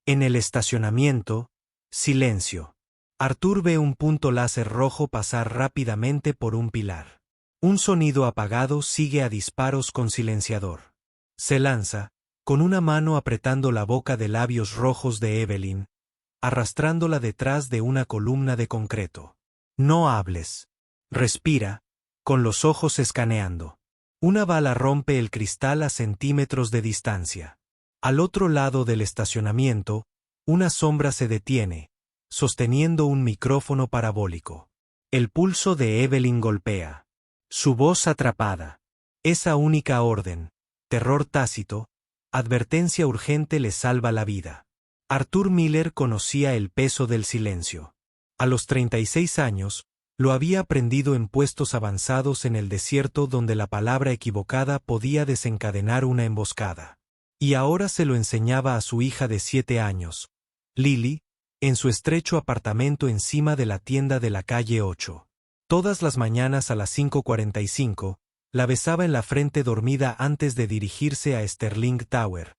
En el estacionamiento, silencio. Arthur ve un punto láser rojo pasar rápidamente por un pilar. Un sonido apagado sigue a disparos con silenciador. Se lanza, con una mano apretando la boca de labios rojos de Evelyn, arrastrándola detrás de una columna de concreto. No hables. Respira, con los ojos escaneando. Una bala rompe el cristal a centímetros de distancia. Al otro lado del estacionamiento, una sombra se detiene, sosteniendo un micrófono parabólico. El pulso de Evelyn golpea. Su voz atrapada. Esa única orden, terror tácito, advertencia urgente le salva la vida. Arthur Miller conocía el peso del silencio. A los 36 años, lo había aprendido en puestos avanzados en el desierto donde la palabra equivocada podía desencadenar una emboscada. Y ahora se lo enseñaba a su hija de 7 años, Lily, en su estrecho apartamento encima de la tienda de la calle 8. Todas las mañanas a las 5:45, la besaba en la frente dormida antes de dirigirse a Sterling Tower,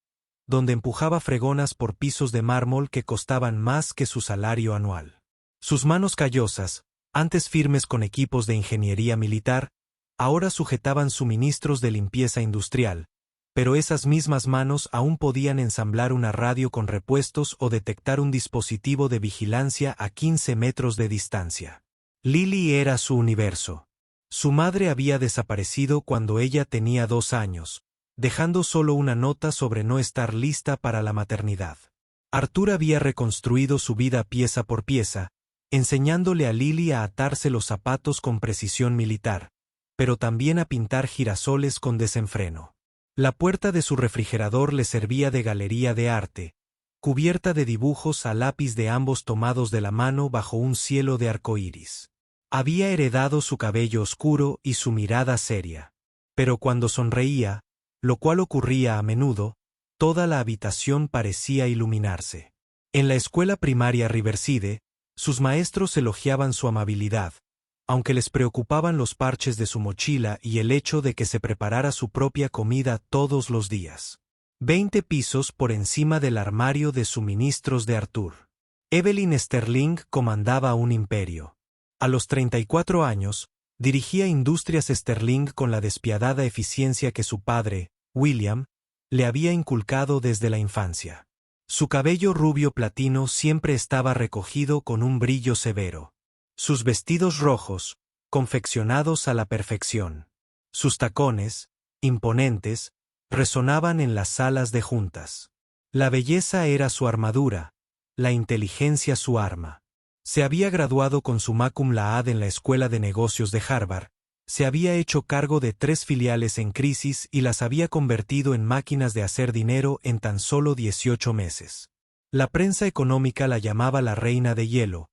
donde empujaba fregonas por pisos de mármol que costaban más que su salario anual. Sus manos callosas, antes firmes con equipos de ingeniería militar, ahora sujetaban suministros de limpieza industrial, pero esas mismas manos aún podían ensamblar una radio con repuestos o detectar un dispositivo de vigilancia a 15 metros de distancia. Lily era su universo. Su madre había desaparecido cuando ella tenía 2 años, dejando solo una nota sobre no estar lista para la maternidad. Arthur había reconstruido su vida pieza por pieza, enseñándole a Lily a atarse los zapatos con precisión militar, pero también a pintar girasoles con desenfreno. La puerta de su refrigerador le servía de galería de arte, cubierta de dibujos a lápiz de ambos tomados de la mano bajo un cielo de arcoíris. Había heredado su cabello oscuro y su mirada seria. Pero cuando sonreía, lo cual ocurría a menudo, toda la habitación parecía iluminarse. En la escuela primaria Riverside, sus maestros elogiaban su amabilidad, aunque les preocupaban los parches de su mochila y el hecho de que se preparara su propia comida todos los días. 20 pisos por encima del armario de suministros de Arthur. Evelyn Sterling comandaba un imperio. A los 34 años, dirigía Industrias Sterling con la despiadada eficiencia que su padre, William, le había inculcado desde la infancia. Su cabello rubio platino siempre estaba recogido con un brillo severo. Sus vestidos rojos, confeccionados a la perfección. Sus tacones, imponentes, resonaban en las salas de juntas. La belleza era su armadura, la inteligencia su arma. Se había graduado con summa cum laude en la Escuela de Negocios de Harvard, se había hecho cargo de 3 filiales en crisis y las había convertido en máquinas de hacer dinero en tan solo 18 meses. La prensa económica la llamaba la reina de hielo,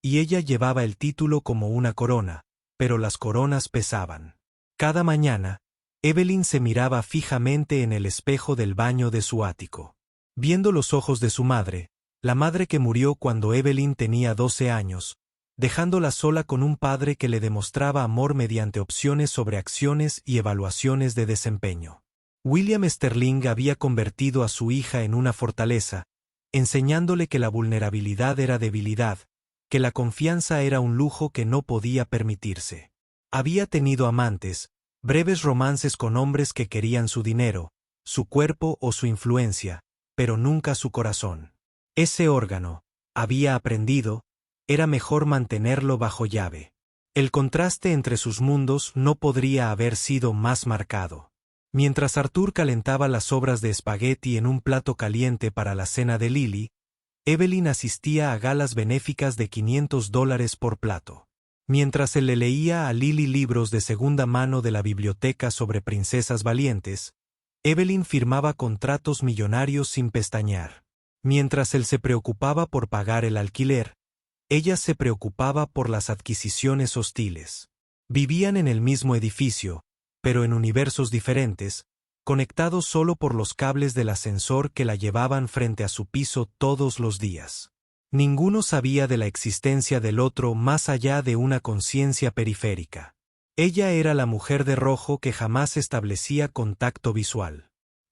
y ella llevaba el título como una corona, pero las coronas pesaban. Cada mañana, Evelyn se miraba fijamente en el espejo del baño de su ático. Viendo los ojos de su madre, la madre que murió cuando Evelyn tenía 12 años, dejándola sola con un padre que le demostraba amor mediante opciones sobre acciones y evaluaciones de desempeño. William Sterling había convertido a su hija en una fortaleza, enseñándole que la vulnerabilidad era debilidad, que la confianza era un lujo que no podía permitirse. Había tenido amantes, breves romances con hombres que querían su dinero, su cuerpo o su influencia, pero nunca su corazón. Ese órgano, había aprendido, era mejor mantenerlo bajo llave. El contraste entre sus mundos no podría haber sido más marcado. Mientras Arthur calentaba las sobras de espagueti en un plato caliente para la cena de Lily, Evelyn asistía a galas benéficas de $500 por plato. Mientras él le leía a Lily libros de segunda mano de la biblioteca sobre princesas valientes, Evelyn firmaba contratos millonarios sin pestañear. Mientras él se preocupaba por pagar el alquiler, ella se preocupaba por las adquisiciones hostiles. Vivían en el mismo edificio, pero en universos diferentes, conectados solo por los cables del ascensor que la llevaban frente a su piso todos los días. Ninguno sabía de la existencia del otro más allá de una conciencia periférica. Ella era la mujer de rojo que jamás establecía contacto visual.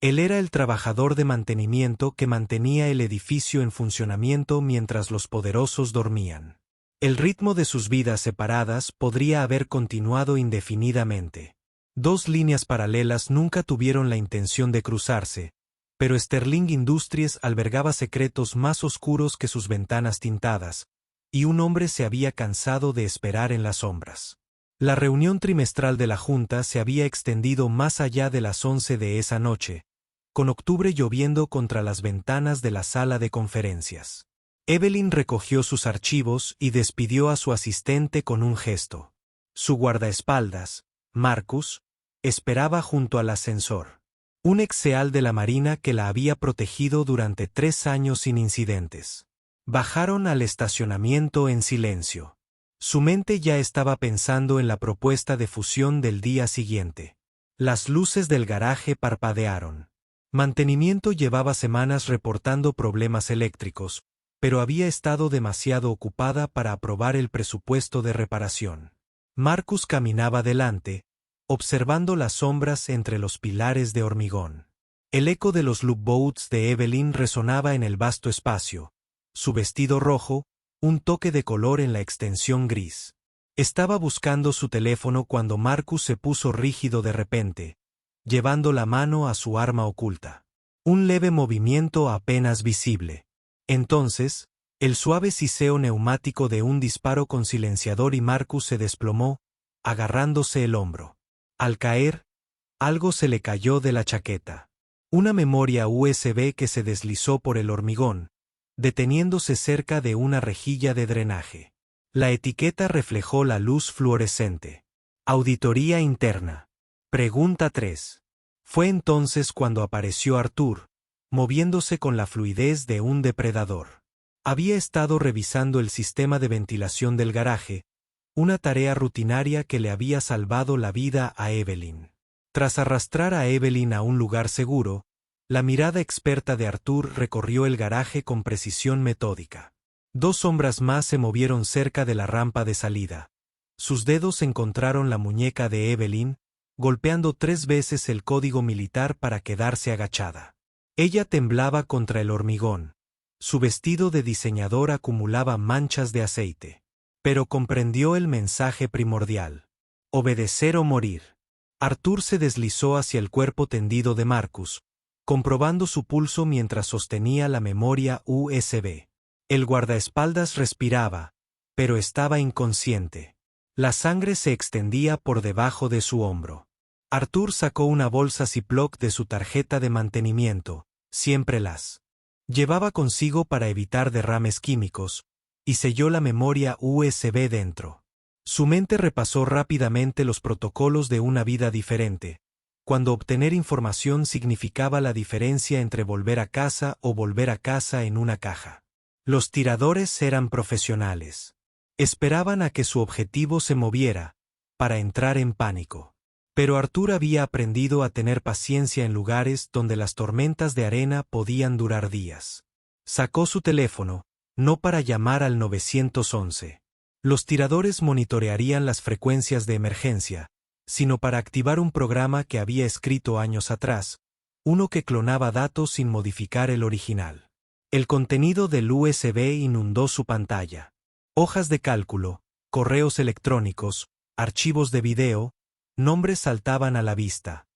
Él era el trabajador de mantenimiento que mantenía el edificio en funcionamiento mientras los poderosos dormían. El ritmo de sus vidas separadas podría haber continuado indefinidamente. Dos líneas paralelas nunca tuvieron la intención de cruzarse, pero Sterling Industries albergaba secretos más oscuros que sus ventanas tintadas, y un hombre se había cansado de esperar en las sombras. La reunión trimestral de la Junta se había extendido más allá de las 11 de esa noche, con octubre lloviendo contra las ventanas de la sala de conferencias. Evelyn recogió sus archivos y despidió a su asistente con un gesto. Su guardaespaldas, Marcus, esperaba junto al ascensor. Un ex-seal de la Marina que la había protegido durante 3 años sin incidentes. Bajaron al estacionamiento en silencio. Su mente ya estaba pensando en la propuesta de fusión del día siguiente. Las luces del garaje parpadearon. Mantenimiento llevaba semanas reportando problemas eléctricos, pero había estado demasiado ocupada para aprobar el presupuesto de reparación. Marcus caminaba delante, observando las sombras entre los pilares de hormigón. El eco de los loop boats de Evelyn resonaba en el vasto espacio. Su vestido rojo, un toque de color en la extensión gris. Estaba buscando su teléfono cuando Marcus se puso rígido de repente, llevando la mano a su arma oculta. Un leve movimiento apenas visible. Entonces, el suave siseo neumático de un disparo con silenciador y Marcus se desplomó, agarrándose el hombro. Al caer, algo se le cayó de la chaqueta. Una memoria USB que se deslizó por el hormigón, deteniéndose cerca de una rejilla de drenaje. La etiqueta reflejó la luz fluorescente. Auditoría interna. Pregunta 3. Fue entonces cuando apareció Arthur, moviéndose con la fluidez de un depredador. Había estado revisando el sistema de ventilación del garaje, una tarea rutinaria que le había salvado la vida a Evelyn. Tras arrastrar a Evelyn a un lugar seguro, la mirada experta de Arthur recorrió el garaje con precisión metódica. 2 sombras más se movieron cerca de la rampa de salida. Sus dedos encontraron la muñeca de Evelyn, golpeando 3 veces el código militar para quedarse agachada. Ella temblaba contra el hormigón. Su vestido de diseñador acumulaba manchas de aceite. Pero comprendió el mensaje primordial. Obedecer o morir. Arthur se deslizó hacia el cuerpo tendido de Marcus, comprobando su pulso mientras sostenía la memoria USB. El guardaespaldas respiraba, pero estaba inconsciente. La sangre se extendía por debajo de su hombro. Arthur sacó una bolsa Ziploc de su tarjeta de mantenimiento, siempre las llevaba consigo para evitar derrames químicos, y selló la memoria USB dentro. Su mente repasó rápidamente los protocolos de una vida diferente, cuando obtener información significaba la diferencia entre volver a casa o volver a casa en una caja. Los tiradores eran profesionales. Esperaban a que su objetivo se moviera, para entrar en pánico. Pero Arthur había aprendido a tener paciencia en lugares donde las tormentas de arena podían durar días. Sacó su teléfono, no para llamar al 911. Los tiradores monitorearían las frecuencias de emergencia, sino para activar un programa que había escrito años atrás, uno que clonaba datos sin modificar el original. El contenido del USB inundó su pantalla. Hojas de cálculo, correos electrónicos, archivos de video, nombres saltaban a la vista.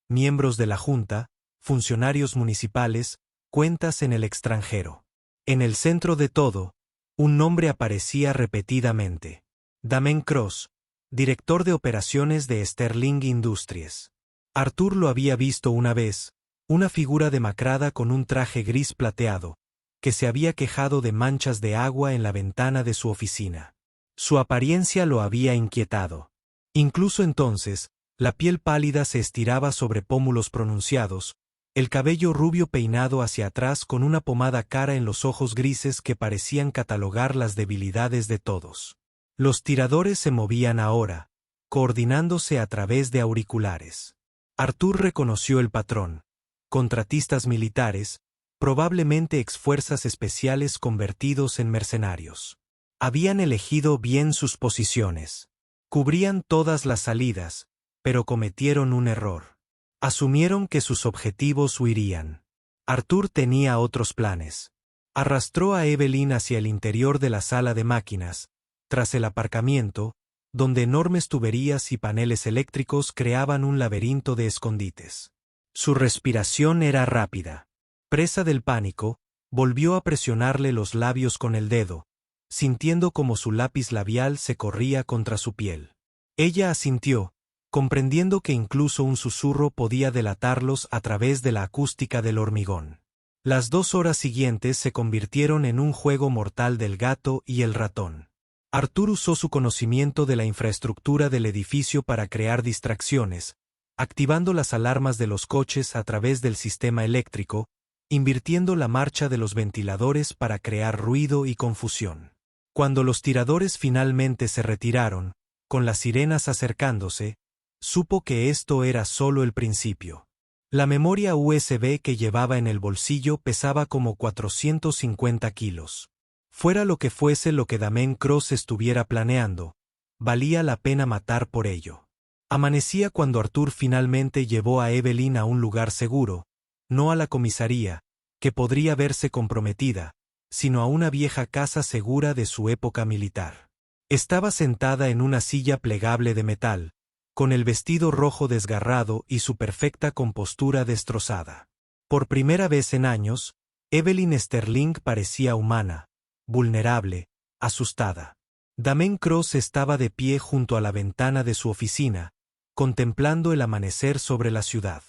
Miembros de la Junta, funcionarios municipales, cuentas en el extranjero. En el centro de todo, un nombre aparecía repetidamente. Damien Cross, director de operaciones de Sterling Industries. Arthur lo había visto una vez, una figura demacrada con un traje gris plateado, que se había quejado de manchas de agua en la ventana de su oficina. Su apariencia lo había inquietado. Incluso entonces, la piel pálida se estiraba sobre pómulos pronunciados, el cabello rubio peinado hacia atrás con una pomada cara en los ojos grises que parecían catalogar las debilidades de todos. Los tiradores se movían ahora, coordinándose a través de auriculares. Arthur reconoció el patrón. Contratistas militares, probablemente exfuerzas especiales convertidos en mercenarios. Habían elegido bien sus posiciones. Cubrían todas las salidas, pero cometieron un error. Asumieron que sus objetivos huirían. Arthur tenía otros planes. Arrastró a Evelyn hacia el interior de la sala de máquinas, tras el aparcamiento, donde enormes tuberías y paneles eléctricos creaban un laberinto de escondites. Su respiración era rápida. Presa del pánico, volvió a presionarle los labios con el dedo, sintiendo como su lápiz labial se corría contra su piel. Ella asintió, comprendiendo que incluso un susurro podía delatarlos a través de la acústica del hormigón. Las 2 horas siguientes se convirtieron en un juego mortal del gato y el ratón. Arthur usó su conocimiento de la infraestructura del edificio para crear distracciones, activando las alarmas de los coches a través del sistema eléctrico, invirtiendo la marcha de los ventiladores para crear ruido y confusión. Cuando los tiradores finalmente se retiraron, con las sirenas acercándose, supo que esto era solo el principio. La memoria USB que llevaba en el bolsillo pesaba como 450 kilos. Fuera lo que fuese lo que Damien Cross estuviera planeando, valía la pena matar por ello. Amanecía cuando Arthur finalmente llevó a Evelyn a un lugar seguro, no a la comisaría, que podría verse comprometida, sino a una vieja casa segura de su época militar. Estaba sentada en una silla plegable de metal, con el vestido rojo desgarrado y su perfecta compostura destrozada. Por primera vez en años, Evelyn Sterling parecía humana, vulnerable, asustada. Damien Cross estaba de pie junto a la ventana de su oficina, contemplando el amanecer sobre la ciudad.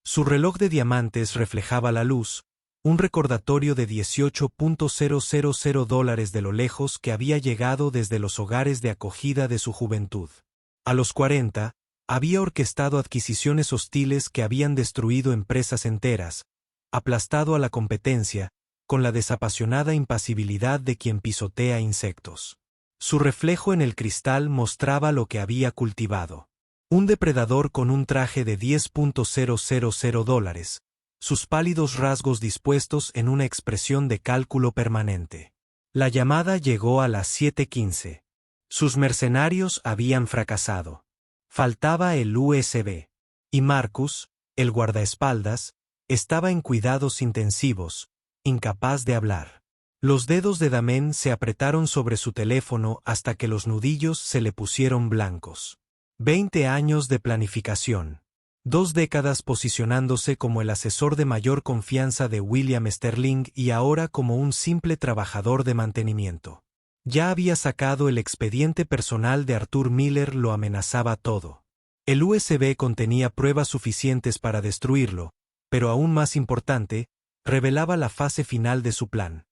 Su reloj de diamantes reflejaba la luz, un recordatorio de $18,000 de lo lejos que había llegado desde los hogares de acogida de su juventud. A los 40, había orquestado adquisiciones hostiles que habían destruido empresas enteras, aplastado a la competencia, con la desapasionada impasibilidad de quien pisotea insectos. Su reflejo en el cristal mostraba lo que había cultivado. Un depredador con un traje de $10,000, sus pálidos rasgos dispuestos en una expresión de cálculo permanente. La llamada llegó a las 7:15. Sus mercenarios habían fracasado. Faltaba el USB. Y Marcus, el guardaespaldas, estaba en cuidados intensivos, incapaz de hablar. Los dedos de Damien se apretaron sobre su teléfono hasta que los nudillos se le pusieron blancos. 20 años de planificación. 2 décadas posicionándose como el asesor de mayor confianza de William Sterling y ahora como un simple trabajador de mantenimiento. Ya había sacado el expediente personal de Arthur Miller, lo amenazaba todo. El USB contenía pruebas suficientes para destruirlo, pero aún más importante, revelaba la fase final de su plan.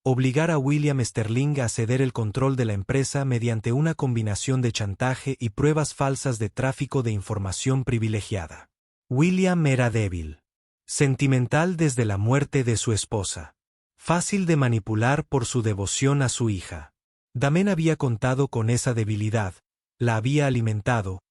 Obligar a William Sterling a ceder el control de la empresa mediante una combinación de chantaje y pruebas falsas de tráfico de información privilegiada. William era débil. Sentimental desde la muerte de su esposa. Fácil de manipular por su devoción a su hija. Damien había contado con esa debilidad, la había alimentando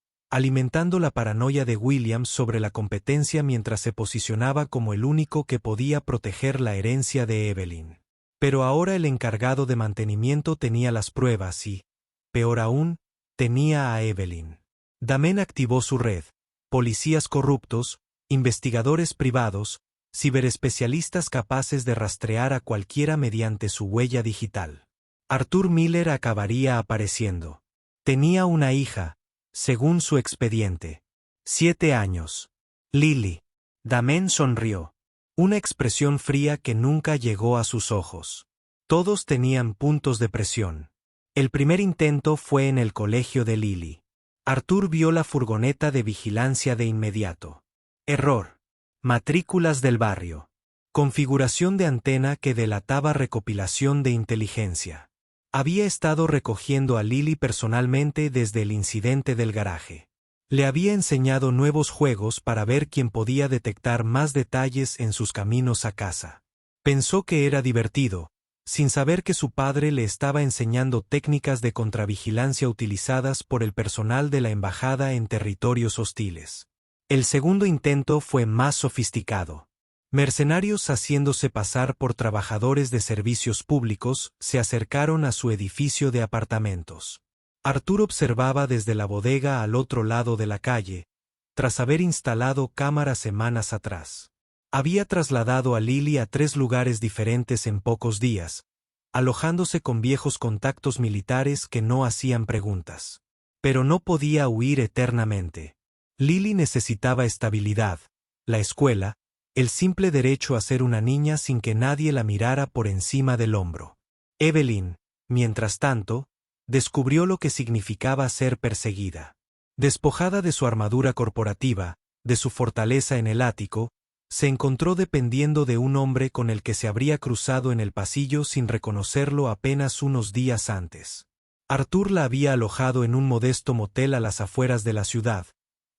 la paranoia de William sobre la competencia mientras se posicionaba como el único que podía proteger la herencia de Evelyn. Pero ahora el encargado de mantenimiento tenía las pruebas y, peor aún, tenía a Evelyn. Damien activó su red: policías corruptos, investigadores privados, ciberespecialistas capaces de rastrear a cualquiera mediante su huella digital. Arthur Miller acabaría apareciendo. Tenía una hija, según su expediente. 7 años. Lily. Damien sonrió. Una expresión fría que nunca llegó a sus ojos. Todos tenían puntos de presión. El primer intento fue en el colegio de Lily. Arthur vio la furgoneta de vigilancia de inmediato. Error. Matrículas del barrio. Configuración de antena que delataba recopilación de inteligencia. Había estado recogiendo a Lily personalmente desde el incidente del garaje. Le había enseñado nuevos juegos para ver quién podía detectar más detalles en sus caminos a casa. Pensó que era divertido, sin saber que su padre le estaba enseñando técnicas de contravigilancia utilizadas por el personal de la embajada en territorios hostiles. El segundo intento fue más sofisticado. Mercenarios haciéndose pasar por trabajadores de servicios públicos se acercaron a su edificio de apartamentos. Arthur observaba desde la bodega al otro lado de la calle, tras haber instalado cámaras semanas atrás. Había trasladado a Lily a 3 lugares diferentes en pocos días, alojándose con viejos contactos militares que no hacían preguntas. Pero no podía huir eternamente. Lily necesitaba estabilidad, la escuela, el simple derecho a ser una niña sin que nadie la mirara por encima del hombro. Evelyn, mientras tanto, descubrió lo que significaba ser perseguida. Despojada de su armadura corporativa, de su fortaleza en el ático, se encontró dependiendo de un hombre con el que se habría cruzado en el pasillo sin reconocerlo apenas unos días antes. Arthur la había alojado en un modesto motel a las afueras de la ciudad,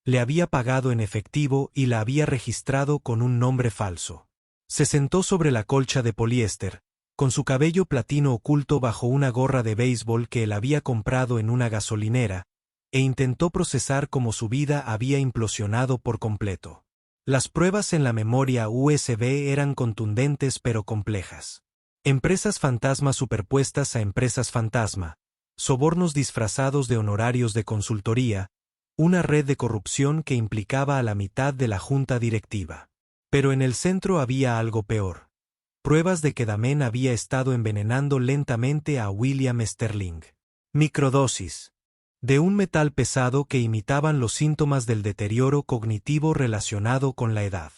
le había pagado en efectivo y la había registrado con un nombre falso. Se sentó sobre la colcha de poliéster, con su cabello platino oculto bajo una gorra de béisbol que él había comprado en una gasolinera, e intentó procesar cómo su vida había implosionado por completo. Las pruebas en la memoria USB eran contundentes pero complejas. Empresas fantasma superpuestas a empresas fantasma, sobornos disfrazados de honorarios de consultoría, una red de corrupción que implicaba a la mitad de la junta directiva. Pero en el centro había algo peor. Pruebas de que Damien había estado envenenando lentamente a William Sterling. Microdosis. De un metal pesado que imitaban los síntomas del deterioro cognitivo relacionado con la edad.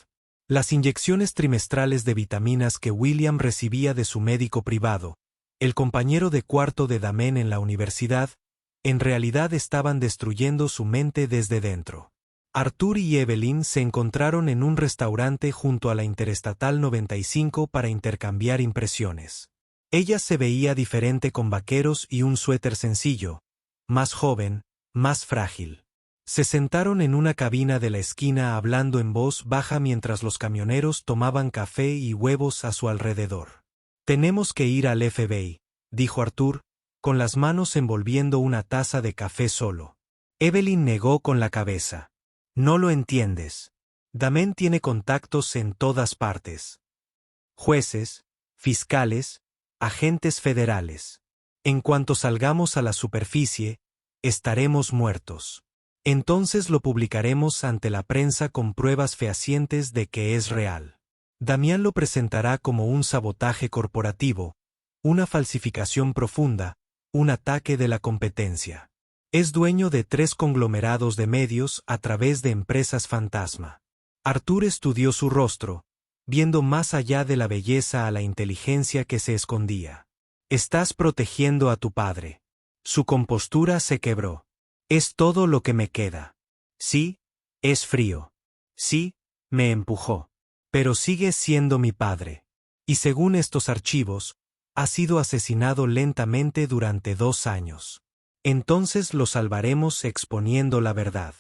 Las inyecciones trimestrales de vitaminas que William recibía de su médico privado, el compañero de cuarto de Damien en la universidad, en realidad estaban destruyendo su mente desde dentro. Arthur y Evelyn se encontraron en un restaurante junto a la Interestatal 95 para intercambiar impresiones. Ella se veía diferente con vaqueros y un suéter sencillo, más joven, más frágil. Se sentaron en una cabina de la esquina hablando en voz baja mientras los camioneros tomaban café y huevos a su alrededor. «Tenemos que ir al FBI», dijo Arthur, con las manos envolviendo una taza de café solo. Evelyn negó con la cabeza. «No lo entiendes. Damien tiene contactos en todas partes. Jueces, fiscales, agentes federales. En cuanto salgamos a la superficie, estaremos muertos. Entonces lo publicaremos ante la prensa con pruebas fehacientes de que es real. Damien lo presentará como un sabotaje corporativo, una falsificación profunda, un ataque de la competencia. Es dueño de 3 conglomerados de medios a través de empresas fantasma». Arthur estudió su rostro, viendo más allá de la belleza a la inteligencia que se escondía. «Estás protegiendo a tu padre». Su compostura se quebró. «Es todo lo que me queda. Sí, es frío. Sí, me empujó. Pero sigue siendo mi padre. Y según estos archivos, ha sido asesinado lentamente durante 2 años. Entonces lo salvaremos exponiendo la verdad.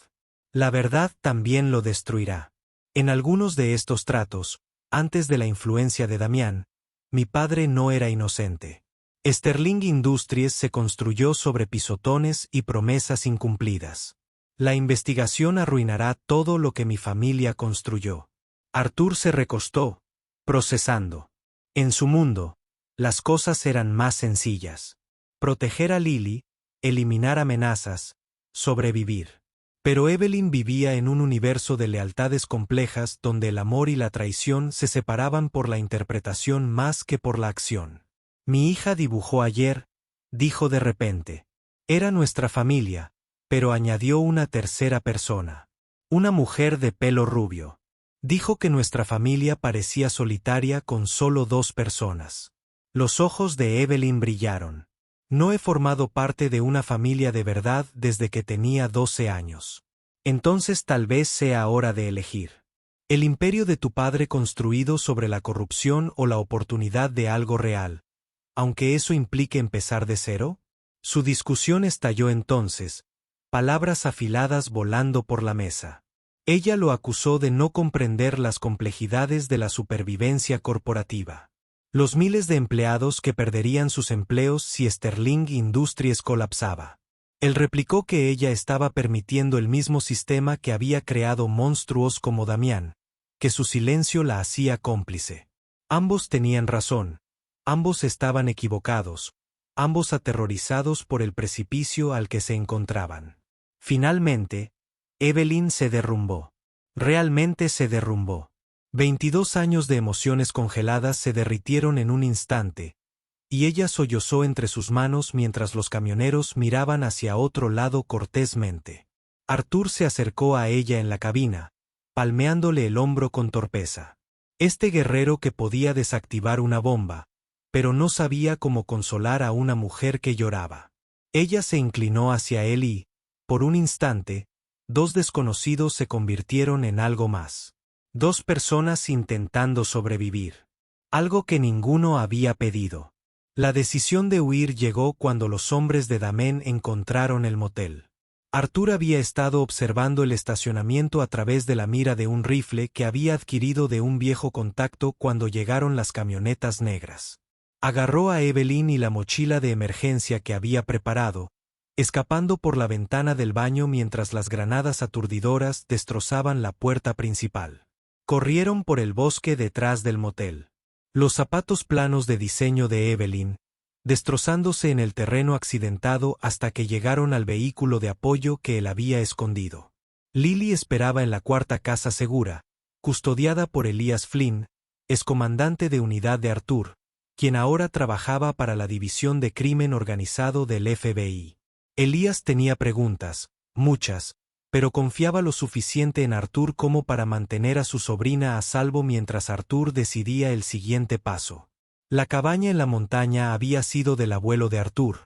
La verdad también lo destruirá. En algunos de estos tratos, antes de la influencia de Damien, mi padre no era inocente. Sterling Industries se construyó sobre pisotones y promesas incumplidas. La investigación arruinará todo lo que mi familia construyó». Arthur se recostó, procesando. En su mundo, las cosas eran más sencillas. Proteger a Lily, eliminar amenazas, sobrevivir. Pero Evelyn vivía en un universo de lealtades complejas donde el amor y la traición se separaban por la interpretación más que por la acción. «Mi hija dibujó ayer», dijo de repente. «Era nuestra familia», pero añadió una tercera persona. Una mujer de pelo rubio. Dijo que nuestra familia parecía solitaria con solo 2 personas. Los ojos de Evelyn brillaron. «No he formado parte de una familia de verdad desde que tenía 12 años. Entonces tal vez sea hora de elegir. El imperio de tu padre construido sobre la corrupción o la oportunidad de algo real, aunque eso implique empezar de cero». Su discusión estalló entonces, palabras afiladas volando por la mesa. Ella lo acusó de no comprender las complejidades de la supervivencia corporativa. Los miles de empleados que perderían sus empleos si Sterling Industries colapsaba. Él replicó que ella estaba permitiendo el mismo sistema que había creado monstruos como Damien, que su silencio la hacía cómplice. Ambos tenían razón. Ambos estaban equivocados, ambos aterrorizados por el precipicio al que se encontraban. Finalmente, Evelyn se derrumbó. Realmente se derrumbó. 22 años de emociones congeladas se derritieron en un instante, y ella sollozó entre sus manos mientras los camioneros miraban hacia otro lado cortésmente. Arthur se acercó a ella en la cabina, palmeándole el hombro con torpeza. Este guerrero que podía desactivar una bomba, pero no sabía cómo consolar a una mujer que lloraba. Ella se inclinó hacia él y, por un instante, dos desconocidos se convirtieron en algo más. Dos personas intentando sobrevivir. Algo que ninguno había pedido. La decisión de huir llegó cuando los hombres de Damen encontraron el motel. Arthur había estado observando el estacionamiento a través de la mira de un rifle que había adquirido de un viejo contacto cuando llegaron las camionetas negras. Agarró a Evelyn y la mochila de emergencia que había preparado, escapando por la ventana del baño mientras las granadas aturdidoras destrozaban la puerta principal. Corrieron por el bosque detrás del motel. Los zapatos planos de diseño de Evelyn, destrozándose en el terreno accidentado hasta que llegaron al vehículo de apoyo que él había escondido. Lily esperaba en la cuarta casa segura, custodiada por Elias Flynn, excomandante de unidad de Arthur, quien ahora trabajaba para la División de Crimen Organizado del FBI. Elias tenía preguntas, muchas, pero confiaba lo suficiente en Arthur como para mantener a su sobrina a salvo mientras Arthur decidía el siguiente paso. La cabaña en la montaña había sido del abuelo de Arthur,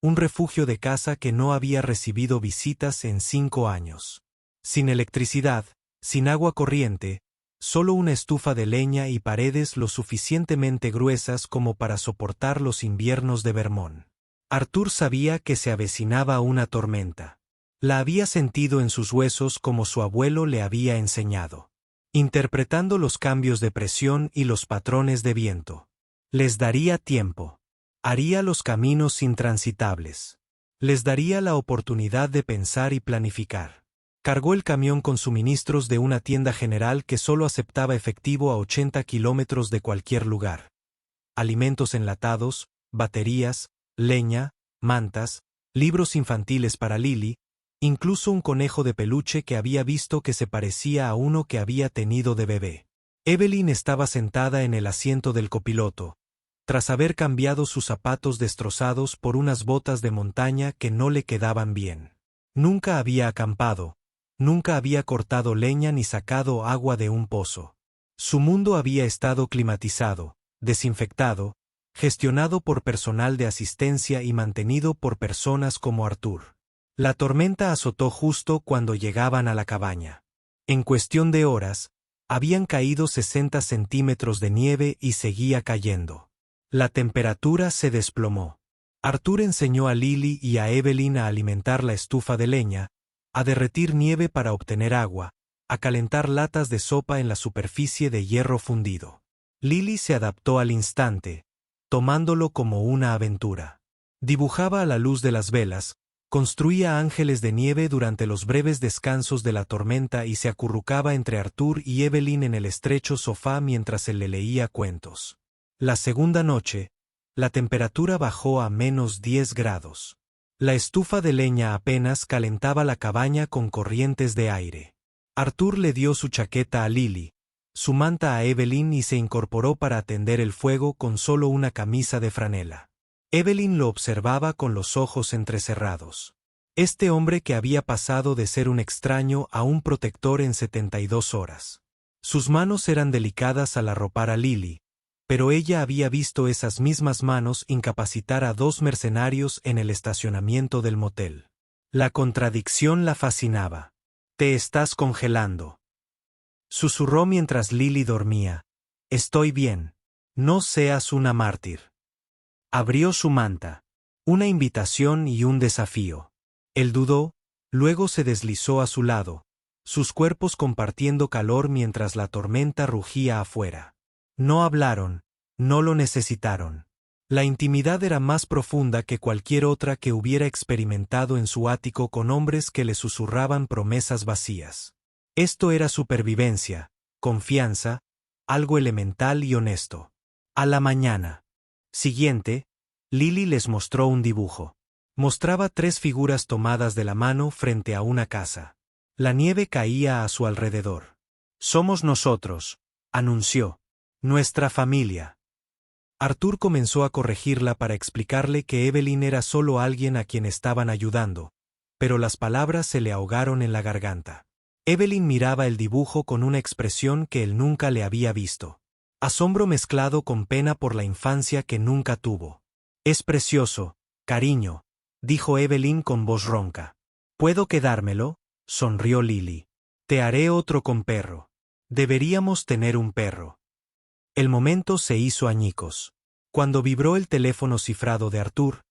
un refugio de caza que no había recibido visitas en 5 años. Sin electricidad, sin agua corriente, solo una estufa de leña y paredes lo suficientemente gruesas como para soportar los inviernos de Vermont. Arthur sabía que se avecinaba una tormenta. La había sentido en sus huesos como su abuelo le había enseñado. Interpretando los cambios de presión y los patrones de viento. Les daría tiempo. Haría los caminos intransitables. Les daría la oportunidad de pensar y planificar. Cargó el camión con suministros de una tienda general que solo aceptaba efectivo a 80 kilómetros de cualquier lugar. Alimentos enlatados, baterías, leña, mantas, libros infantiles para Lily, incluso un conejo de peluche que había visto que se parecía a uno que había tenido de bebé. Evelyn estaba sentada en el asiento del copiloto, tras haber cambiado sus zapatos destrozados por unas botas de montaña que no le quedaban bien. Nunca había acampado, nunca había cortado leña ni sacado agua de un pozo. Su mundo había estado climatizado, desinfectado, gestionado por personal de asistencia y mantenido por personas como Arthur. La tormenta azotó justo cuando llegaban a la cabaña. En cuestión de horas, habían caído 60 centímetros de nieve y seguía cayendo. La temperatura se desplomó. Arthur enseñó a Lily y a Evelyn a alimentar la estufa de leña, a derretir nieve para obtener agua, a calentar latas de sopa en la superficie de hierro fundido. Lily se adaptó al instante, tomándolo como una aventura. Dibujaba a la luz de las velas, construía ángeles de nieve durante los breves descansos de la tormenta y se acurrucaba entre Arthur y Evelyn en el estrecho sofá mientras él le leía cuentos. La segunda noche, la temperatura bajó a menos 10 grados. La estufa de leña apenas calentaba la cabaña con corrientes de aire. Arthur le dio su chaqueta a Lily, su manta a Evelyn y se incorporó para atender el fuego con solo una camisa de franela. Evelyn lo observaba con los ojos entrecerrados. Este hombre que había pasado de ser un extraño a un protector en 72 horas. Sus manos eran delicadas al arropar a Lily, pero ella había visto esas mismas manos incapacitar a 2 mercenarios en el estacionamiento del motel. La contradicción la fascinaba. «Te estás congelando», susurró mientras Lily dormía. «Estoy bien. No seas una mártir». Abrió su manta. Una invitación y un desafío. Él dudó, luego se deslizó a su lado, sus cuerpos compartiendo calor mientras la tormenta rugía afuera. No hablaron, no lo necesitaron. La intimidad era más profunda que cualquier otra que hubiera experimentado en su ático con hombres que le susurraban promesas vacías. Esto era supervivencia, confianza, algo elemental y honesto. A la mañana siguiente, Lily les mostró un dibujo. Mostraba 3 figuras tomadas de la mano frente a una casa. La nieve caía a su alrededor. «Somos nosotros», anunció. «Nuestra familia». Arthur comenzó a corregirla para explicarle que Evelyn era solo alguien a quien estaban ayudando, pero las palabras se le ahogaron en la garganta. Evelyn miraba el dibujo con una expresión que él nunca le había visto. Asombro mezclado con pena por la infancia que nunca tuvo. «Es precioso, cariño», dijo Evelyn con voz ronca. «¿Puedo quedármelo?», sonrió Lily. «Te haré otro con perro. Deberíamos tener un perro». El momento se hizo añicos. Cuando vibró el teléfono cifrado de Arthur,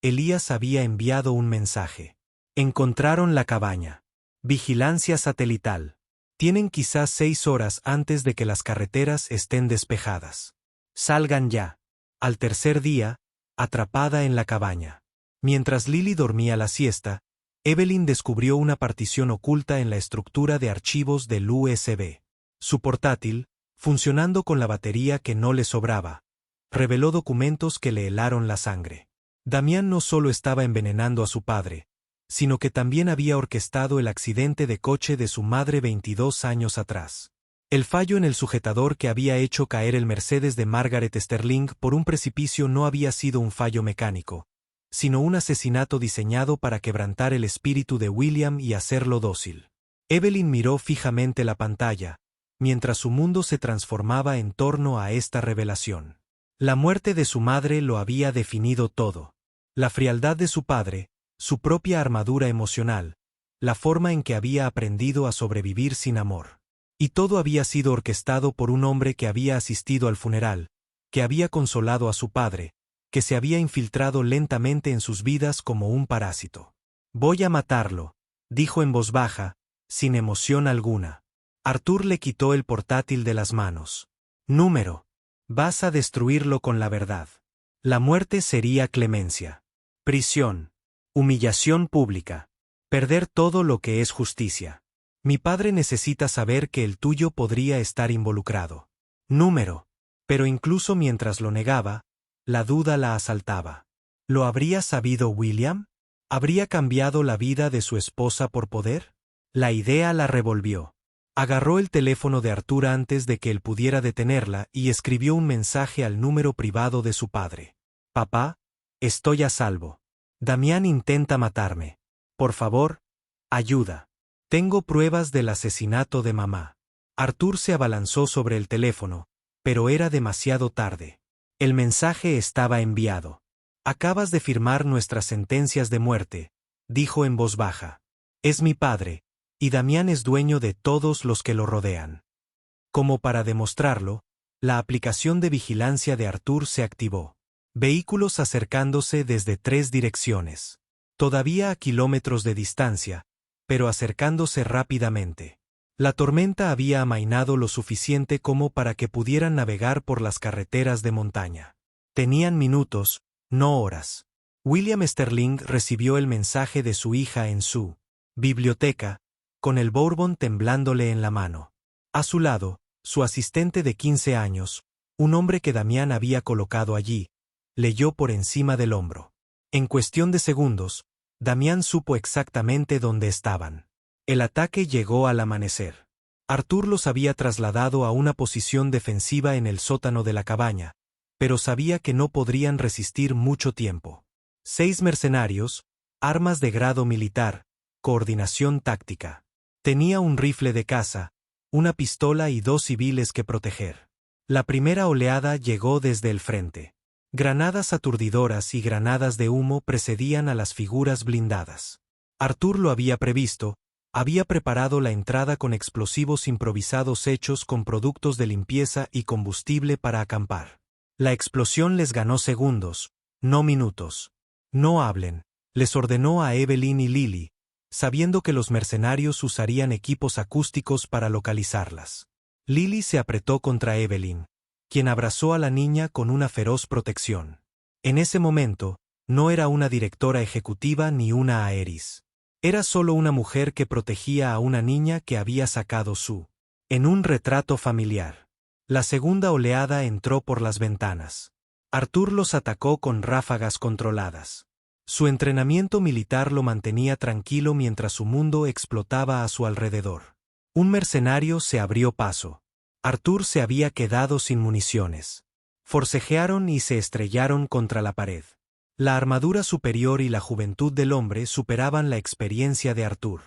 Elías había enviado un mensaje. Encontraron la cabaña. Vigilancia satelital. Tienen quizás 6 horas antes de que las carreteras estén despejadas. Salgan ya. Al tercer día, atrapada en la cabaña. Mientras Lily dormía la siesta, Evelyn descubrió una partición oculta en la estructura de archivos del USB. Su portátil, funcionando con la batería que no le sobraba, reveló documentos que le helaron la sangre. Damián no solo estaba envenenando a su padre, sino que también había orquestado el accidente de coche de su madre 22 años atrás. El fallo en el sujetador que había hecho caer el Mercedes de Margaret Sterling por un precipicio no había sido un fallo mecánico, sino un asesinato diseñado para quebrantar el espíritu de William y hacerlo dócil. Evelyn miró fijamente la pantalla, mientras su mundo se transformaba en torno a esta revelación. La muerte de su madre lo había definido todo. La frialdad de su padre, su propia armadura emocional, la forma en que había aprendido a sobrevivir sin amor. Y todo había sido orquestado por un hombre que había asistido al funeral, que había consolado a su padre, que se había infiltrado lentamente en sus vidas como un parásito. «Voy a matarlo», dijo en voz baja, sin emoción alguna. Arthur le quitó el portátil de las manos. «Número. Vas a destruirlo con la verdad. La muerte sería clemencia. Prisión. Humillación pública. Perder todo lo que es justicia. Mi padre necesita saber que el tuyo podría estar involucrado. Número». Pero incluso mientras lo negaba, la duda la asaltaba. ¿Lo habría sabido William? ¿Habría cambiado la vida de su esposa por poder? La idea la revolvió. Agarró el teléfono de Arthur antes de que él pudiera detenerla y escribió un mensaje al número privado de su padre. «Papá, estoy a salvo. Damián intenta matarme. Por favor, ayuda. Tengo pruebas del asesinato de mamá». Arthur se abalanzó sobre el teléfono, pero era demasiado tarde. El mensaje estaba enviado. «Acabas de firmar nuestras sentencias de muerte», dijo en voz baja. «Es mi padre, y Damián es dueño de todos los que lo rodean». Como para demostrarlo, la aplicación de vigilancia de Arthur se activó. Vehículos acercándose desde 3 direcciones. Todavía a kilómetros de distancia, pero acercándose rápidamente. La tormenta había amainado lo suficiente como para que pudieran navegar por las carreteras de montaña. Tenían minutos, no horas. William Sterling recibió el mensaje de su hija en su biblioteca, con el bourbon temblándole en la mano. A su lado, su asistente de 15 años, un hombre que Damián había colocado allí, leyó por encima del hombro. En cuestión de segundos, Damián supo exactamente dónde estaban. El ataque llegó al amanecer. Arthur los había trasladado a una posición defensiva en el sótano de la cabaña, pero sabía que no podrían resistir mucho tiempo. 6 mercenarios, armas de grado militar, coordinación táctica. Tenía un rifle de caza, una pistola y 2 civiles que proteger. La primera oleada llegó desde el frente. Granadas aturdidoras y granadas de humo precedían a las figuras blindadas. Arthur lo había previsto, había preparado la entrada con explosivos improvisados hechos con productos de limpieza y combustible para acampar. La explosión les ganó segundos, no minutos. «No hablen», les ordenó a Evelyn y Lily, sabiendo que los mercenarios usarían equipos acústicos para localizarlas. Lily se apretó contra Evelyn, quien abrazó a la niña con una feroz protección. En ese momento, no era una directora ejecutiva ni una Aeris. Era solo una mujer que protegía a una niña que había sacado en un retrato familiar. La segunda oleada entró por las ventanas. Arthur los atacó con ráfagas controladas. Su entrenamiento militar lo mantenía tranquilo mientras su mundo explotaba a su alrededor. Un mercenario se abrió paso. Arthur se había quedado sin municiones. Forcejearon y se estrellaron contra la pared. La armadura superior y la juventud del hombre superaban la experiencia de Arthur.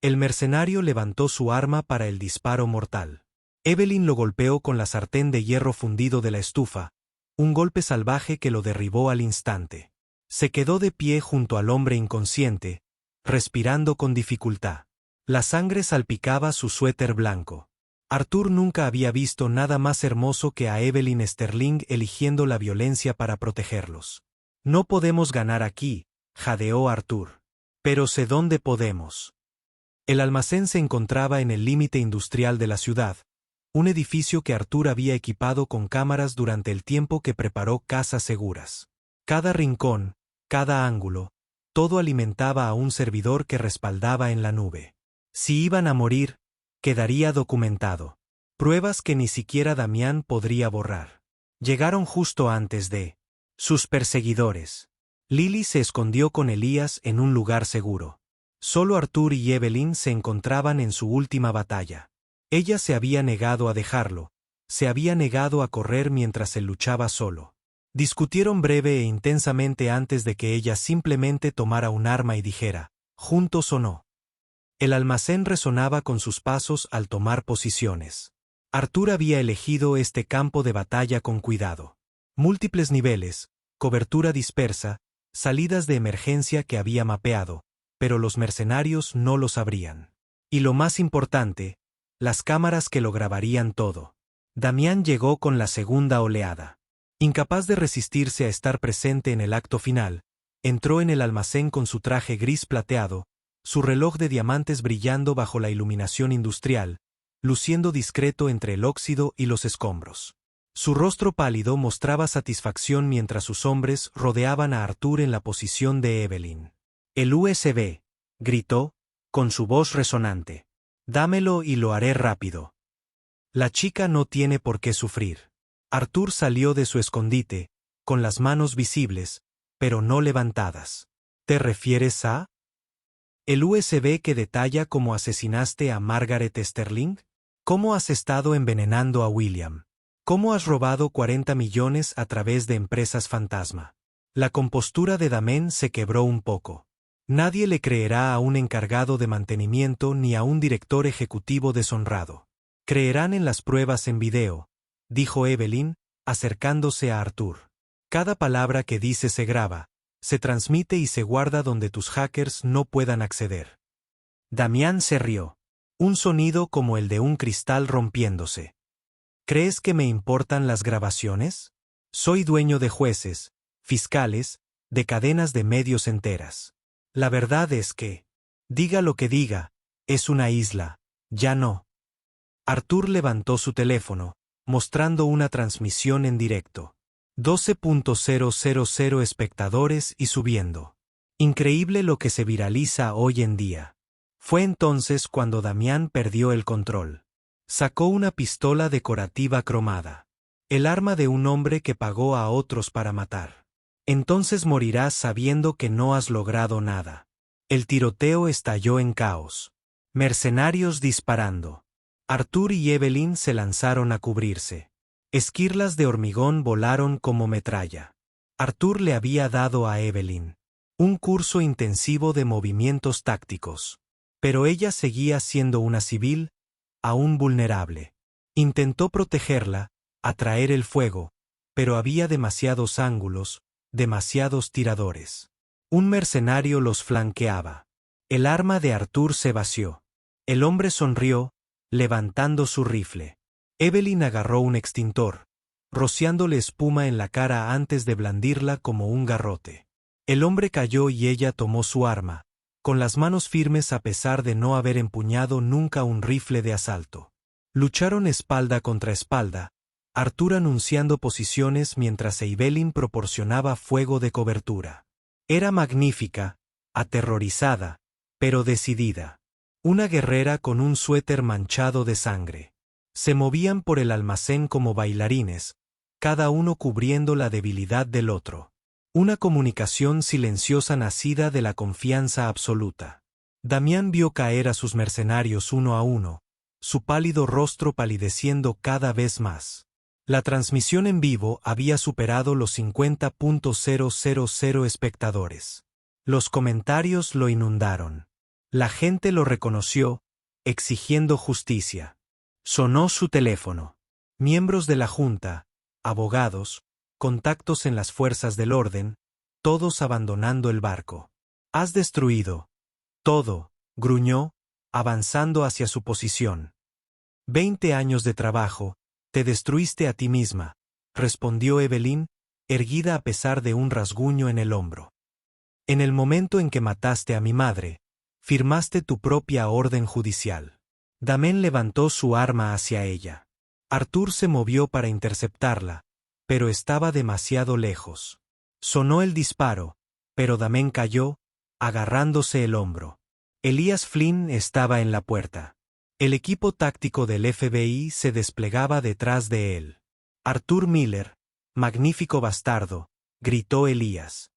El mercenario levantó su arma para el disparo mortal. Evelyn lo golpeó con la sartén de hierro fundido de la estufa, un golpe salvaje que lo derribó al instante. Se quedó de pie junto al hombre inconsciente, respirando con dificultad. La sangre salpicaba su suéter blanco. Arthur nunca había visto nada más hermoso que a Evelyn Sterling eligiendo la violencia para protegerlos. No podemos ganar aquí, jadeó Arthur. Pero sé dónde podemos. El almacén se encontraba en el límite industrial de la ciudad, un edificio que Arthur había equipado con cámaras durante el tiempo que preparó casas seguras. Cada rincón, cada ángulo, todo alimentaba a un servidor que respaldaba en la nube. Si iban a morir, quedaría documentado. Pruebas que ni siquiera Damián podría borrar. Llegaron justo antes de sus perseguidores. Lily se escondió con Elías en un lugar seguro. Solo Arthur y Evelyn se encontraban en su última batalla. Ella se había negado a dejarlo, se había negado a correr mientras él luchaba solo. Discutieron breve e intensamente antes de que ella simplemente tomara un arma y dijera, ¿juntos o no? El almacén resonaba con sus pasos al tomar posiciones. Arthur había elegido este campo de batalla con cuidado. Múltiples niveles, cobertura dispersa, salidas de emergencia que había mapeado, pero los mercenarios no lo sabrían. Y lo más importante, las cámaras que lo grabarían todo. Damián llegó con la segunda oleada. Incapaz de resistirse a estar presente en el acto final, entró en el almacén con su traje gris plateado, su reloj de diamantes brillando bajo la iluminación industrial, luciendo discreto entre el óxido y los escombros. Su rostro pálido mostraba satisfacción mientras sus hombres rodeaban a Arthur en la posición de Evelyn. «El USB», gritó, con su voz resonante. «Dámelo y lo haré rápido». La chica no tiene por qué sufrir. Arthur salió de su escondite, con las manos visibles, pero no levantadas. ¿Te refieres a...? ¿El USB que detalla cómo asesinaste a Margaret Sterling? ¿Cómo has estado envenenando a William? ¿Cómo has robado 40 millones a través de empresas fantasma? La compostura de Damián se quebró un poco. Nadie le creerá a un encargado de mantenimiento ni a un director ejecutivo deshonrado. Creerán en las pruebas en video, dijo Evelyn, acercándose a Arthur. Cada palabra que dice se graba, se transmite y se guarda donde tus hackers no puedan acceder. Damián se rió. Un sonido como el de un cristal rompiéndose. ¿Crees que me importan las grabaciones? Soy dueño de jueces, fiscales, de cadenas de medios enteras. La verdad es que, diga lo que diga, es una isla, ya no. Arthur levantó su teléfono, mostrando una transmisión en directo. 12.000 espectadores y subiendo. Increíble lo que se viraliza hoy en día. Fue entonces cuando Damián perdió el control. Sacó una pistola decorativa cromada. El arma de un hombre que pagó a otros para matar. Entonces morirás sabiendo que no has logrado nada. El tiroteo estalló en caos. Mercenarios disparando. Arthur y Evelyn se lanzaron a cubrirse. Esquirlas de hormigón volaron como metralla. Arthur le había dado a Evelyn un curso intensivo de movimientos tácticos. Pero ella seguía siendo una civil, aún vulnerable. Intentó protegerla, atraer el fuego, pero había demasiados ángulos, demasiados tiradores. Un mercenario los flanqueaba. El arma de Arthur se vació. El hombre sonrió, levantando su rifle. Evelyn agarró un extintor, rociándole espuma en la cara antes de blandirla como un garrote. El hombre cayó y ella tomó su arma, con las manos firmes a pesar de no haber empuñado nunca un rifle de asalto. Lucharon espalda contra espalda, Arthur anunciando posiciones mientras Evelyn proporcionaba fuego de cobertura. Era magnífica, aterrorizada, pero decidida. Una guerrera con un suéter manchado de sangre. Se movían por el almacén como bailarines, cada uno cubriendo la debilidad del otro. Una comunicación silenciosa nacida de la confianza absoluta. Damián vio caer a sus mercenarios uno a uno, su pálido rostro palideciendo cada vez más. La transmisión en vivo había superado los 50.000 espectadores. Los comentarios lo inundaron. La gente lo reconoció, exigiendo justicia. Sonó su teléfono. Miembros de la Junta, abogados, contactos en las fuerzas del orden, todos abandonando el barco. Has destruido todo, gruñó, avanzando hacia su posición. 20 años de trabajo, te destruiste a ti misma, respondió Evelyn, erguida a pesar de un rasguño en el hombro. En el momento en que mataste a mi madre, firmaste tu propia orden judicial. Damien levantó su arma hacia ella. Arthur se movió para interceptarla, pero estaba demasiado lejos. Sonó el disparo, pero Damien cayó, agarrándose el hombro. Elias Flynn estaba en la puerta. El equipo táctico del FBI se desplegaba detrás de él. Arthur Miller, magnífico bastardo, gritó Elias.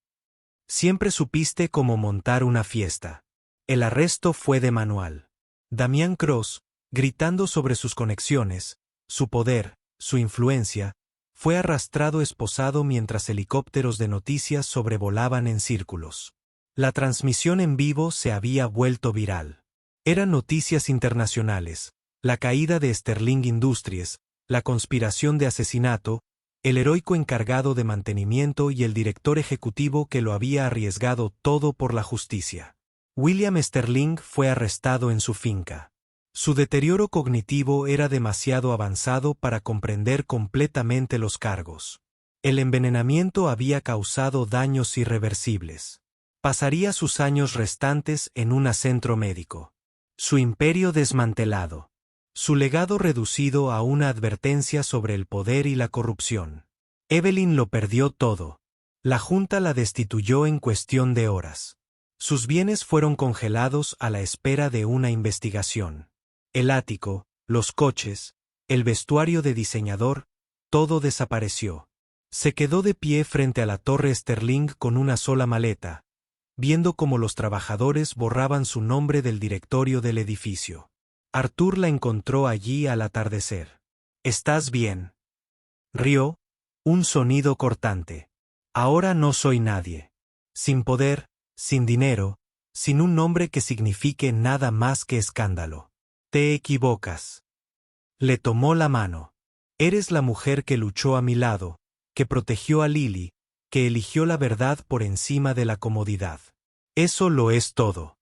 Siempre supiste cómo montar una fiesta. El arresto fue de manual. Damián Cross, gritando sobre sus conexiones, su poder, su influencia, fue arrastrado esposado mientras helicópteros de noticias sobrevolaban en círculos. La transmisión en vivo se había vuelto viral. Eran noticias internacionales, la caída de Sterling Industries, la conspiración de asesinato, el heroico encargado de mantenimiento y el director ejecutivo que lo había arriesgado todo por la justicia. William Sterling fue arrestado en su finca. Su deterioro cognitivo era demasiado avanzado para comprender completamente los cargos. El envenenamiento había causado daños irreversibles. Pasaría sus años restantes en un centro médico. Su imperio desmantelado. Su legado reducido a una advertencia sobre el poder y la corrupción. Evelyn lo perdió todo. La Junta la destituyó en cuestión de horas. Sus bienes fueron congelados a la espera de una investigación. El ático, los coches, el vestuario de diseñador, todo desapareció. Se quedó de pie frente a la torre Sterling con una sola maleta, viendo cómo los trabajadores borraban su nombre del directorio del edificio. Arthur la encontró allí al atardecer. ¿Estás bien? Rió, un sonido cortante. Ahora no soy nadie. Sin poder, sin dinero, sin un nombre que signifique nada más que escándalo. Te equivocas. Le tomó la mano. Eres la mujer que luchó a mi lado, que protegió a Lily, que eligió la verdad por encima de la comodidad. Eso lo es todo.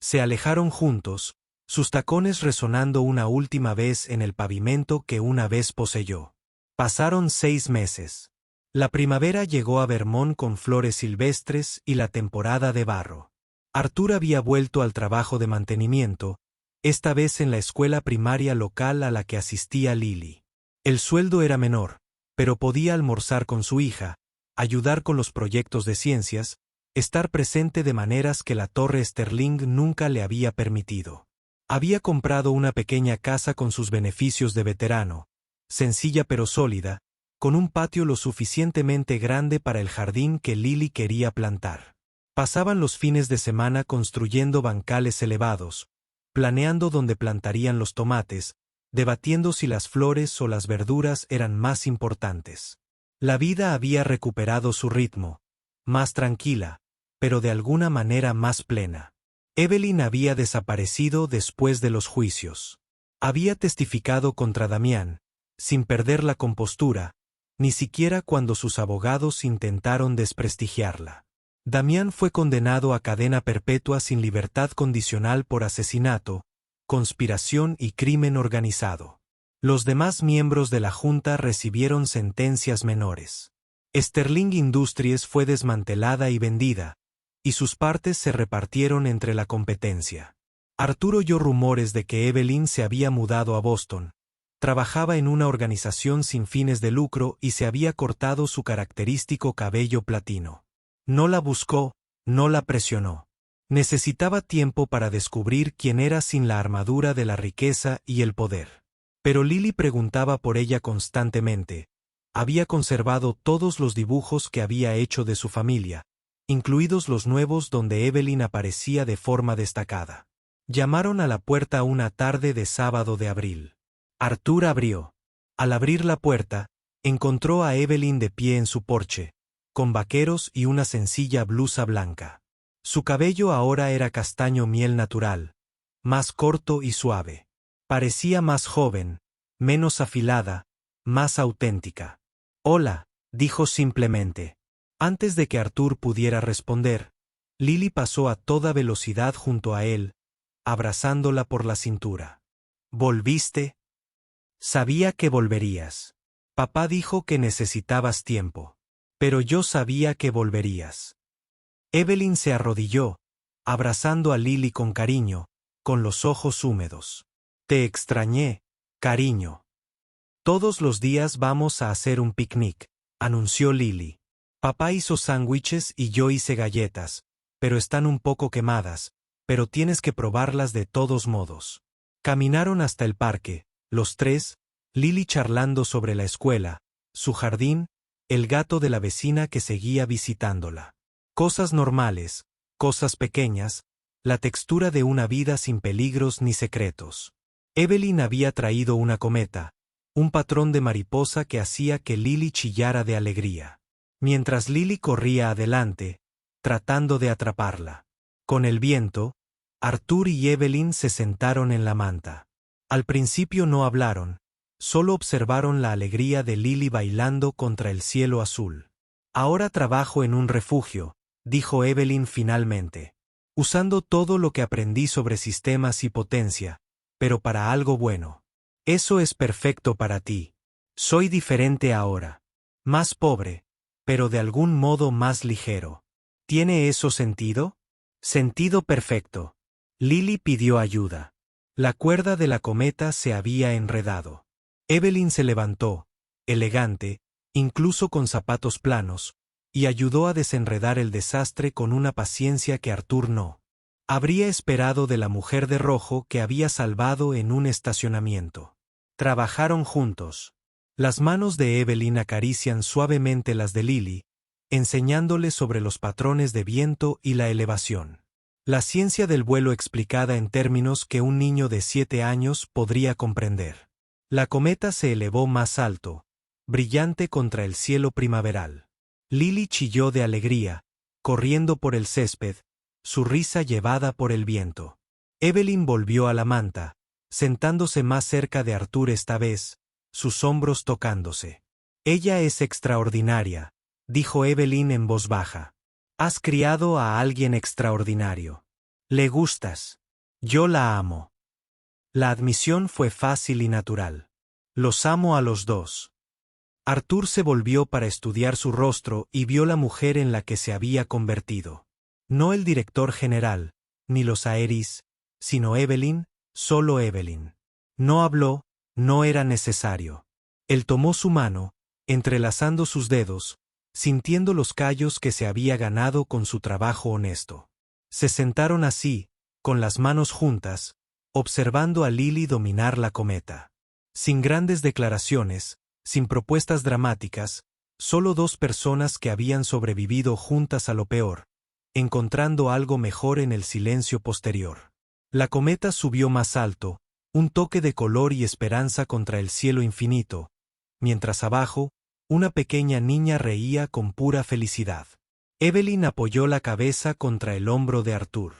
Se alejaron juntos, sus tacones resonando una última vez en el pavimento que una vez poseyó. Pasaron 6 meses. La primavera llegó a Vermont con flores silvestres y la temporada de barro. Arthur había vuelto al trabajo de mantenimiento, esta vez en la escuela primaria local a la que asistía Lily. El sueldo era menor, pero podía almorzar con su hija, ayudar con los proyectos de ciencias, estar presente de maneras que la torre Sterling nunca le había permitido. Había comprado una pequeña casa con sus beneficios de veterano, sencilla pero sólida, con un patio lo suficientemente grande para el jardín que Lily quería plantar. Pasaban los fines de semana construyendo bancales elevados, planeando dónde plantarían los tomates, debatiendo si las flores o las verduras eran más importantes. La vida había recuperado su ritmo, más tranquila, pero de alguna manera más plena. Evelyn había desaparecido después de los juicios. Había testificado contra Damián, sin perder la compostura, ni siquiera cuando sus abogados intentaron desprestigiarla. Damián fue condenado a cadena perpetua sin libertad condicional por asesinato, conspiración y crimen organizado. Los demás miembros de la Junta recibieron sentencias menores. Sterling Industries fue desmantelada y vendida, y sus partes se repartieron entre la competencia. Arthur oyó rumores de que Evelyn se había mudado a Boston, trabajaba en una organización sin fines de lucro y se había cortado su característico cabello platino. No la buscó, no la presionó. Necesitaba tiempo para descubrir quién era sin la armadura de la riqueza y el poder. Pero Lily preguntaba por ella constantemente, Había conservado todos los dibujos que había hecho de su familia, incluidos los nuevos donde Evelyn aparecía de forma destacada. Llamaron a la puerta una tarde de sábado de abril. Arthur abrió. Al abrir la puerta, encontró a Evelyn de pie en su porche, con vaqueros y una sencilla blusa blanca. Su cabello ahora era castaño miel natural, más corto y suave. Parecía más joven, menos afilada, más auténtica. «Hola», dijo simplemente. Antes de que Arthur pudiera responder, Lily pasó a toda velocidad junto a él, abrazándola por la cintura. «¿Volviste? Sabía que volverías. Papá dijo que necesitabas tiempo. Pero yo sabía que volverías». Evelyn se arrodilló, abrazando a Lily con cariño, con los ojos húmedos. «Te extrañé, cariño». «Todos los días vamos a hacer un picnic», anunció Lily. «Papá hizo sándwiches y yo hice galletas, pero están un poco quemadas, pero tienes que probarlas de todos modos». Caminaron hasta el parque, los tres, Lily charlando sobre la escuela, su jardín, el gato de la vecina que seguía visitándola. Cosas normales, cosas pequeñas, la textura de una vida sin peligros ni secretos. Evelyn había traído una cometa, un patrón de mariposa que hacía que Lily chillara de alegría. Mientras Lily corría adelante, tratando de atraparla. Con el viento, Arthur y Evelyn se sentaron en la manta. Al principio no hablaron, solo observaron la alegría de Lily bailando contra el cielo azul. «Ahora trabajo en un refugio», dijo Evelyn finalmente. «Usando todo lo que aprendí sobre sistemas y potencia, pero para algo bueno. Eso es perfecto para ti. Soy diferente ahora. Más pobre, pero de algún modo más ligero. ¿Tiene eso sentido?» «Sentido perfecto». Lily pidió ayuda. La cuerda de la cometa se había enredado. Evelyn se levantó, elegante, incluso con zapatos planos, y ayudó a desenredar el desastre con una paciencia que Arthur no habría esperado de la mujer de rojo que había salvado en un estacionamiento. Trabajaron juntos. Las manos de Evelyn acarician suavemente las de Lily, enseñándole sobre los patrones de viento y la elevación. La ciencia del vuelo explicada en términos que un niño de 7 años podría comprender. La cometa se elevó más alto, brillante contra el cielo primaveral. Lily chilló de alegría, corriendo por el césped, su risa llevada por el viento. Evelyn volvió a la manta, sentándose más cerca de Arthur esta vez, sus hombros tocándose. «Ella es extraordinaria», dijo Evelyn en voz baja. «Has criado a alguien extraordinario. Le gustas. Yo la amo». La admisión fue fácil y natural. «Los amo a los dos». Arthur se volvió para estudiar su rostro y vio la mujer en la que se había convertido. No el director general, ni los Aeris, sino Evelyn, solo Evelyn. No habló, no era necesario. Él tomó su mano, entrelazando sus dedos, sintiendo los callos que se había ganado con su trabajo honesto. Se sentaron así, con las manos juntas, observando a Lily dominar la cometa. Sin grandes declaraciones, sin propuestas dramáticas, solo dos personas que habían sobrevivido juntas a lo peor, encontrando algo mejor en el silencio posterior. La cometa subió más alto, un toque de color y esperanza contra el cielo infinito, mientras abajo, una pequeña niña reía con pura felicidad. Evelyn apoyó la cabeza contra el hombro de Arthur.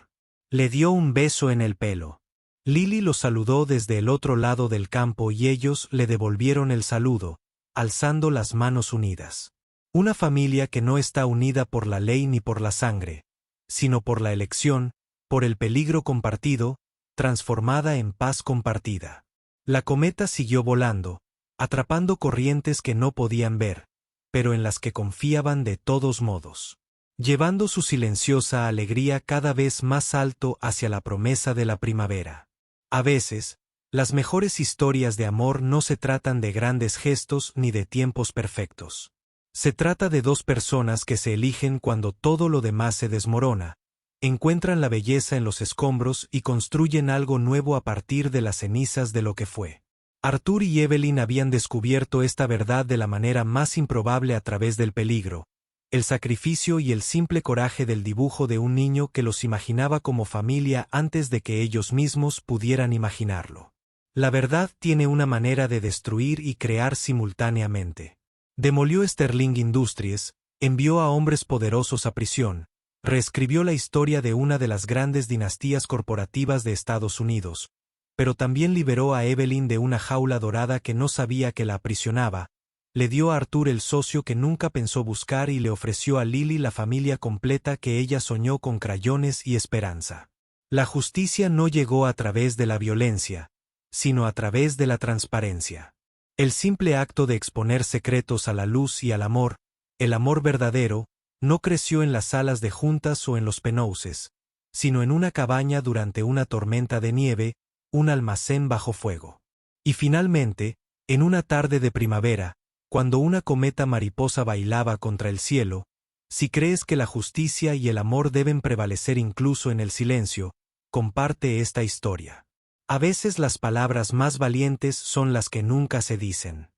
Le dio un beso en el pelo. Lily lo saludó desde el otro lado del campo y ellos le devolvieron el saludo, alzando las manos unidas. Una familia que no está unida por la ley ni por la sangre, sino por la elección, por el peligro compartido, transformada en paz compartida. La cometa siguió volando, atrapando corrientes que no podían ver, pero en las que confiaban de todos modos, llevando su silenciosa alegría cada vez más alto hacia la promesa de la primavera. A veces, las mejores historias de amor no se tratan de grandes gestos ni de tiempos perfectos. Se trata de dos personas que se eligen cuando todo lo demás se desmorona, encuentran la belleza en los escombros y construyen algo nuevo a partir de las cenizas de lo que fue. Arthur y Evelyn habían descubierto esta verdad de la manera más improbable a través del peligro, el sacrificio y el simple coraje del dibujo de un niño que los imaginaba como familia antes de que ellos mismos pudieran imaginarlo. La verdad tiene una manera de destruir y crear simultáneamente. Demolió Sterling Industries, envió a hombres poderosos a prisión, reescribió la historia de una de las grandes dinastías corporativas de Estados Unidos, pero también liberó a Evelyn de una jaula dorada que no sabía que la aprisionaba, le dio a Arthur el socio que nunca pensó buscar y le ofreció a Lily la familia completa que ella soñó con crayones y esperanza. La justicia no llegó a través de la violencia, sino a través de la transparencia. El simple acto de exponer secretos a la luz y al amor, el amor verdadero, no creció en las salas de juntas o en los penhouses, sino en una cabaña durante una tormenta de nieve, un almacén bajo fuego. Y finalmente, en una tarde de primavera, cuando una cometa mariposa bailaba contra el cielo, si crees que la justicia y el amor deben prevalecer incluso en el silencio, comparte esta historia. A veces las palabras más valientes son las que nunca se dicen.